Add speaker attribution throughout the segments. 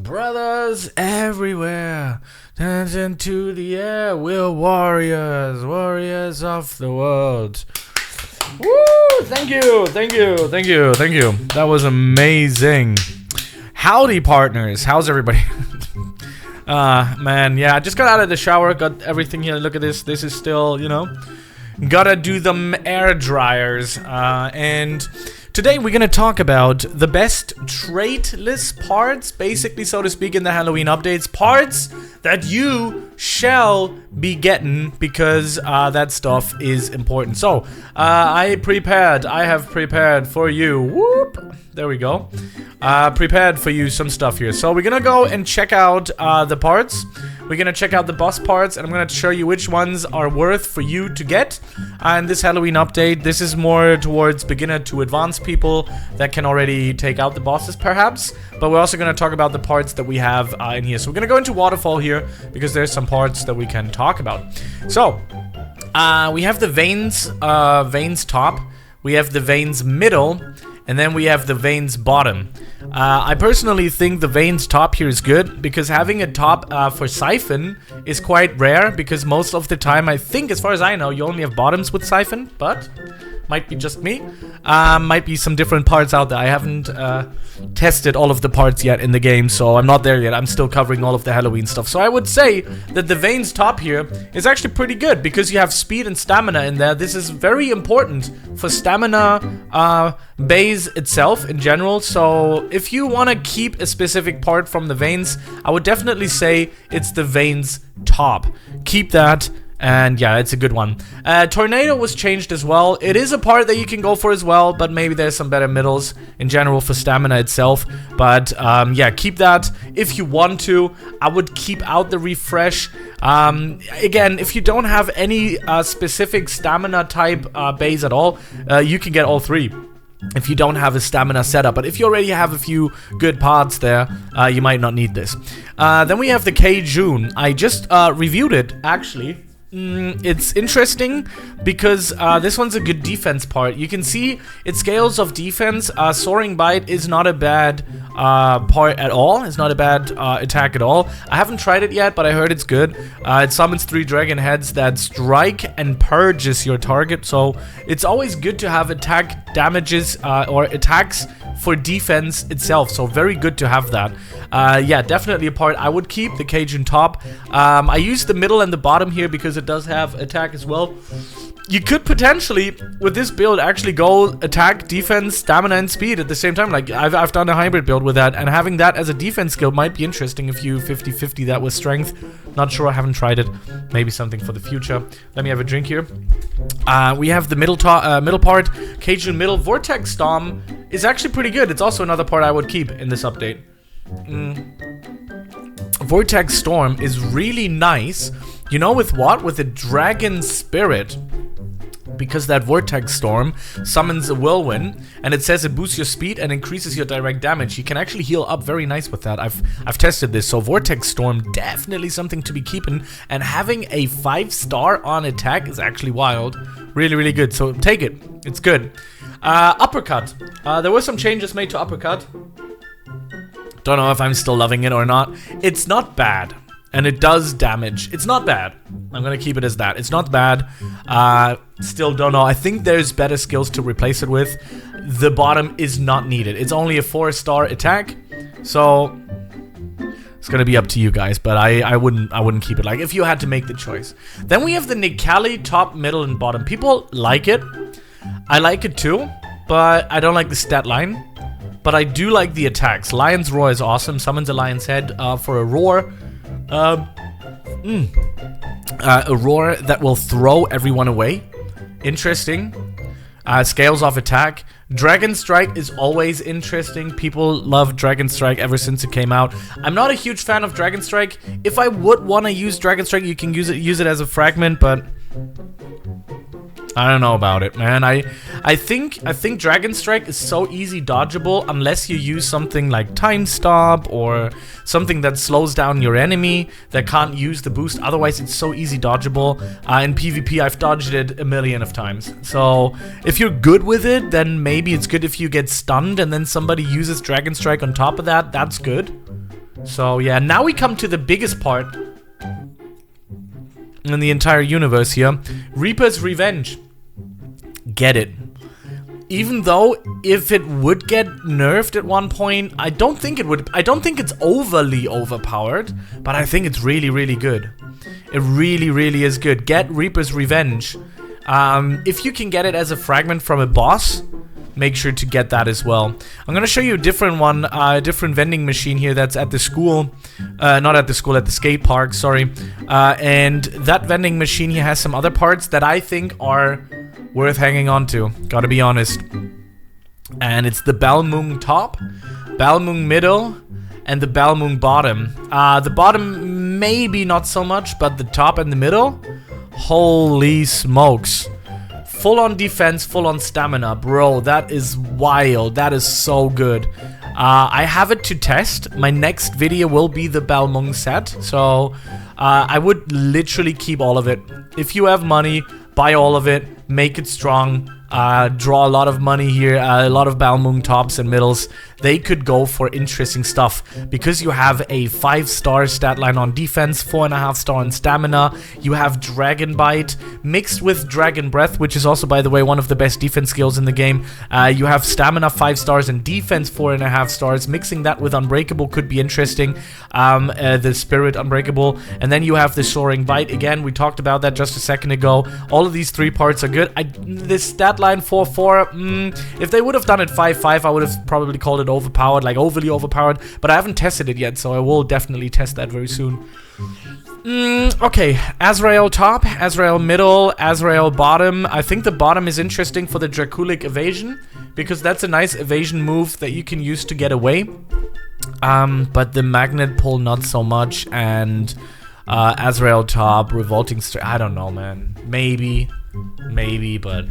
Speaker 1: Brothers everywhere, dancing to the air, we're warriors, warriors of the world. Woo! Thank you. That was amazing. Howdy, partners. How's everybody? Man, yeah, I just got out of the shower, got everything here. Look at this. This is still, gotta do them air dryers. And today we're gonna talk about the best traitless parts, basically, so to speak, in the Halloween updates. Parts that you shall be getting because that stuff is important. So, I have prepared for you. Whoop! There we go. Prepared for you some stuff here. So we're gonna go and check out the parts. We're gonna check out the boss parts, and I'm gonna show you which ones are worth for you to get in this Halloween update. This is more towards beginner to advanced people that can already take out the bosses, perhaps. But we're also gonna talk about the parts that we have in here. So we're gonna go into Waterfall here because there's some parts that we can talk about. So we have the veins top. We have the veins middle. And then we have the veins bottom. I personally think the veins top here is good because having a top for Siphon is quite rare because most of the time, I think, as far as I know, you only have bottoms with Siphon, but might be just me. Might be some different parts out there. I haven't tested all of the parts yet in the game, so I'm not there yet. I'm still covering all of the Halloween stuff. So I would say that the veins top here is actually pretty good because you have speed and stamina in there. This is very important for stamina base itself in general. So if you want to keep a specific part from the veins, I would definitely say it's the veins top. Keep that. And yeah, it's a good one. Tornado was changed as well. It is a part that you can go for as well, but maybe there's some better middles in general for stamina itself. But yeah, keep that if you want to. I would keep out the refresh. Again, if you don't have any specific stamina type base at all, you can get all three if you don't have a stamina setup. But if you already have a few good parts there, you might not need this. Then we have the K-June. I just reviewed it, actually. It's interesting because this one's a good defense part. You can see it scales of defense. Soaring Bite is not a bad part at all. It's not a bad attack at all. I haven't tried it yet, but I heard it's good. It summons 3 dragon heads that strike and purges your target. So it's always good to have attack damages or attacks for defense itself. So very good to have that. Yeah, definitely a part I would keep, the Cajun top. I use the middle and the bottom here because it does have attack as well. You could potentially, with this build, actually go attack, defense, stamina, and speed at the same time. Like, I've done a hybrid build with that, and having that as a defense skill might be interesting if you 50-50 that with strength. Not sure, I haven't tried it. Maybe something for the future. Let me have a drink here. We have the middle part, Cajun middle. Vortex Storm is actually pretty good. It's also another part I would keep in this update. Vortex Storm is really nice. You know with what? With a Dragon Spirit. Because that Vortex Storm summons a whirlwind, and it says it boosts your speed and increases your direct damage. You can actually heal up very nice with that. I've tested this, so Vortex Storm definitely something to be keeping. And having a 5-star on attack is actually wild. Really, really good. So take it. It's good. Uppercut. There were some changes made to Uppercut. Don't know if I'm still loving it or not. It's not bad. And it does damage. It's not bad. I'm gonna keep it as that. It's not bad. Still don't know. I think there's better skills to replace it with. The bottom is not needed. It's only a 4-star attack. So it's gonna be up to you guys. But I wouldn't keep it. Like, if you had to make the choice. Then we have the Nikali top, middle, and bottom. People like it. I like it too. But I don't like the stat line. But I do like the attacks. Lion's Roar is awesome. Summons a lion's head for a roar. A roar that will throw everyone away. Interesting. Scales off attack. Dragon Strike is always interesting. People love Dragon Strike ever since it came out. I'm not a huge fan of Dragon Strike. If I would want to use Dragon Strike, you can use it as a fragment, but I don't know about it, man. I think Dragon Strike is so easy dodgeable unless you use something like Time Stop or something that slows down your enemy that can't use the boost. Otherwise, it's so easy dodgeable. In PvP, I've dodged it a million of times. So if you're good with it, then maybe it's good if you get stunned and then somebody uses Dragon Strike on top of that. That's good. So yeah, now we come to the biggest part in the entire universe here. Reaper's Revenge. Get it. Even though if it would get nerfed at one point, I don't think it would. I don't think it's overly overpowered, but I think it's really, really good. It really, really is good. Get Reaper's Revenge. If you can get it as a fragment from a boss, make sure to get that as well. I'm gonna show you a different one, a different vending machine here that's at the school. Not at the school, at the skate park, sorry. And that vending machine here has some other parts that I think are worth hanging on to, gotta be honest. And it's the Balmung top, Balmung middle, and the Balmung bottom. The bottom maybe not so much, but the top and the middle, holy smokes. Full on defense, full on stamina, bro, that is wild, that is so good. I have it to test. My next video will be the Balmung set, so I would literally keep all of it. If you have money, buy all of it, make it strong, draw a lot of money here, a lot of Balmung tops and middles. They could go for interesting stuff because you have a 5-star stat line on defense, 4.5-star on stamina. You have Dragon Bite mixed with Dragon Breath, which is also, by the way, one of the best defense skills in the game. You have stamina 5 stars and defense 4.5 stars. Mixing that with Unbreakable could be interesting. The Spirit Unbreakable, and then you have the Soaring Bite. Again, we talked about that just a second ago. All of these 3 parts are good. This stat line 4-4, if they would have done it 5-5, I would have probably called it overpowered, like overly overpowered, but I haven't tested it yet, so I will definitely test that very soon. Okay, Azrael top, Azrael middle, Azrael bottom. I think the bottom is interesting for the Draculic evasion, because that's a nice evasion move that you can use to get away. But the magnet pull not so much, and Azrael top, revolting I don't know, man. Maybe, but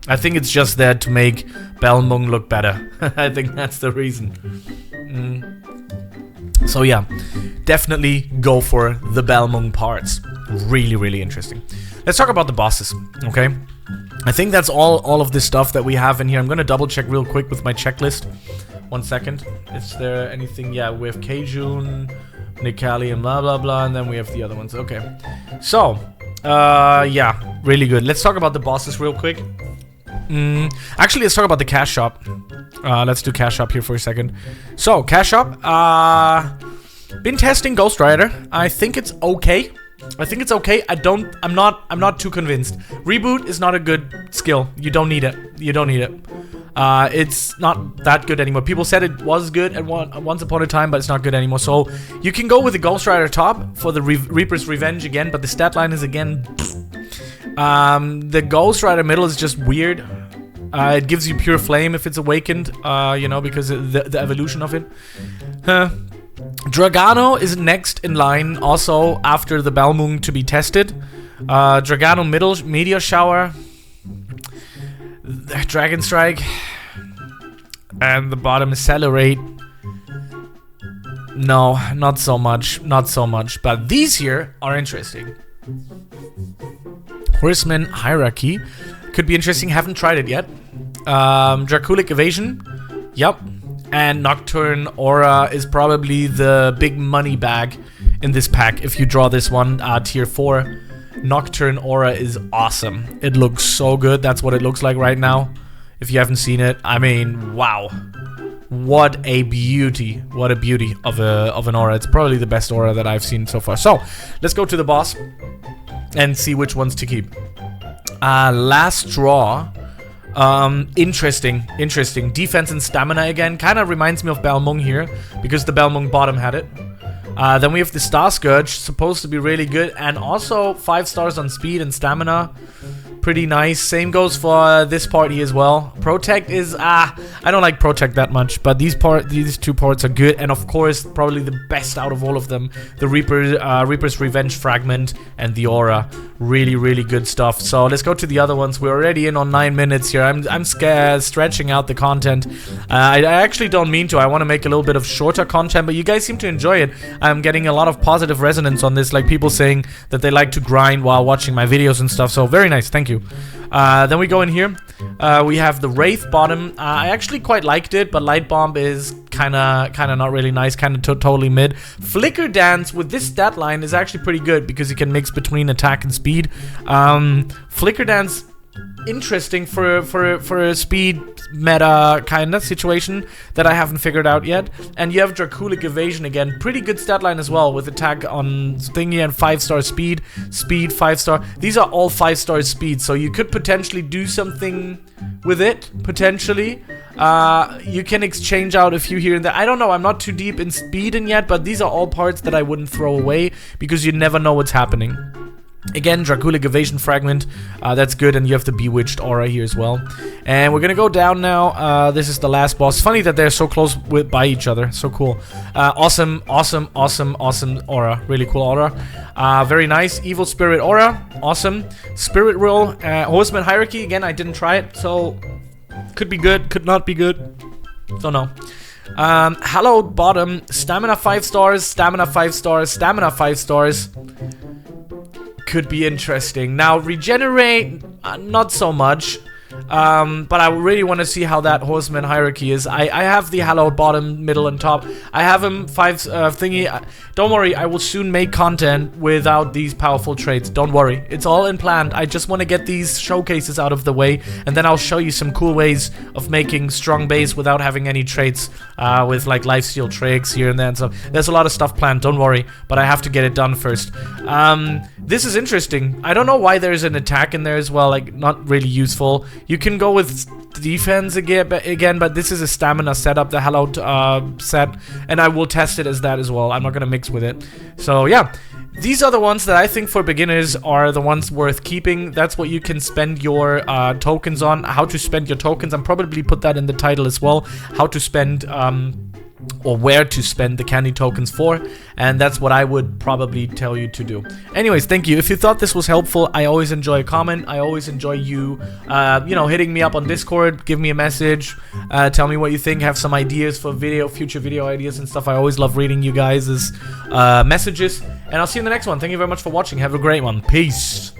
Speaker 1: I think it's just there to make Balmung look better. I think that's the reason. So yeah, definitely go for the Balmung parts. Really, really interesting. Let's talk about the bosses, okay? I think that's all of this stuff that we have in here. I'm gonna double check real quick with my checklist. 1 second. Is there anything? Yeah, we have Kejun, Nikali, and blah blah blah, and then we have the other ones. Okay. So, yeah, really good. Let's talk about the bosses real quick. Actually, let's talk about the cash shop. Let's do cash shop here for a second. So, cash shop. Been testing Ghost Rider. I think it's okay. I'm not too convinced. Reboot is not a good skill. You don't need it. It's not that good anymore. People said it was good at once upon a time, but it's not good anymore. So you can go with the Ghost Rider top for the Reaper's Revenge again, but the stat line is again. The Ghost Rider middle is just weird. It gives you pure flame if it's awakened, you know, because of the evolution of it. Dragano is next in line, also after the Balmung to be tested. Dragano middle, Meteor Shower, Dragon Strike, and the bottom is Accelerate. No, not so much, but these here are interesting. Horseman Hierarchy could be interesting, haven't tried it yet. Draculic Evasion, yep. And Nocturne Aura is probably the big money bag in this pack. If you draw this one, tier 4, Nocturne Aura is awesome. It looks so good. That's what it looks like right now. If you haven't seen it, I mean, wow. What a beauty. What a beauty of an aura. It's probably the best aura that I've seen so far. So, let's go to the boss and see which ones to keep. Last draw. Interesting. Defense and stamina again. Kind of reminds me of Balmung here, because the Balmung bottom had it. Then we have the Star Scourge, supposed to be really good, and also 5 stars on speed and stamina. Pretty nice. Same goes for this party as well. Protect is, I don't like Protect that much, but these 2 parts are good, and of course, probably the best out of all of them, the Reaper's Revenge Fragment and the Aura. Really, really good stuff. So let's go to the other ones. We're already in on 9 minutes here. I'm scared, stretching out the content. I actually don't mean to. I want to make a little bit of shorter content, but you guys seem to enjoy it. I'm getting a lot of positive resonance on this, like people saying that they like to grind while watching my videos and stuff. So very nice. Thank you. you. Then we go in here. We have the Wraith bottom. I actually quite liked it, but Light Bomb is kind of not really nice, kind of totally mid. Flicker Dance with this stat line is actually pretty good because you can mix between attack and speed. Flicker Dance, interesting for a speed meta kind of situation that I haven't figured out yet. And you have Draculic Evasion again, pretty good stat line as well, with attack on thingy and 5-star speed, 5-star. These are all 5-star speed, so you could potentially do something with it, potentially. You can exchange out a few here and there. I don't know, I'm not too deep in speeding yet, but these are all parts that I wouldn't throw away because you never know what's happening. Again, Draculic Evasion Fragment, that's good, and you have the Bewitched Aura here as well. And we're gonna go down now. This is the last boss. Funny that they're so close by each other. So cool. Awesome aura. Really cool aura. Very nice. Evil Spirit Aura. Awesome. Spirit Roll. Horseman Hierarchy. Again, I didn't try it, so could be good, could not be good. Don't know. Hallowed Bottom. Stamina 5 stars. Stamina 5 stars. Stamina 5 stars. Could be interesting. Now, Regenerate, not so much. But I really want to see how that Horseman Hierarchy is. I have the Hallowed Bottom, middle, and top. I have him 5 thingy. Don't worry, I will soon make content without these powerful traits. Don't worry, it's all in plan. I just want to get these showcases out of the way, and then I'll show you some cool ways of making strong base without having any traits, with like lifesteal tricks here and there and stuff. There's a lot of stuff planned, don't worry, but I have to get it done first. This is interesting. I don't know why there's an attack in there as well, like not really useful. You can go with defense again, but this is a stamina setup, the Hallowed set, and I will test it as that as well. I'm not gonna mix with it. So yeah, these are the ones that I think for beginners are the ones worth keeping. That's what you can spend your tokens on. How to spend your tokens. I'm probably put that in the title as well. How to spend or where to spend the candy tokens for, and that's what I would probably tell you to do. Anyways, thank you. If you thought this was helpful, I always enjoy a comment. I always enjoy you, you know, hitting me up on Discord, give me a message, tell me what you think, have some ideas for future video ideas and stuff. I always love reading you guys' messages, and I'll see you in the next one. Thank you very much for watching. Have a great one. Peace.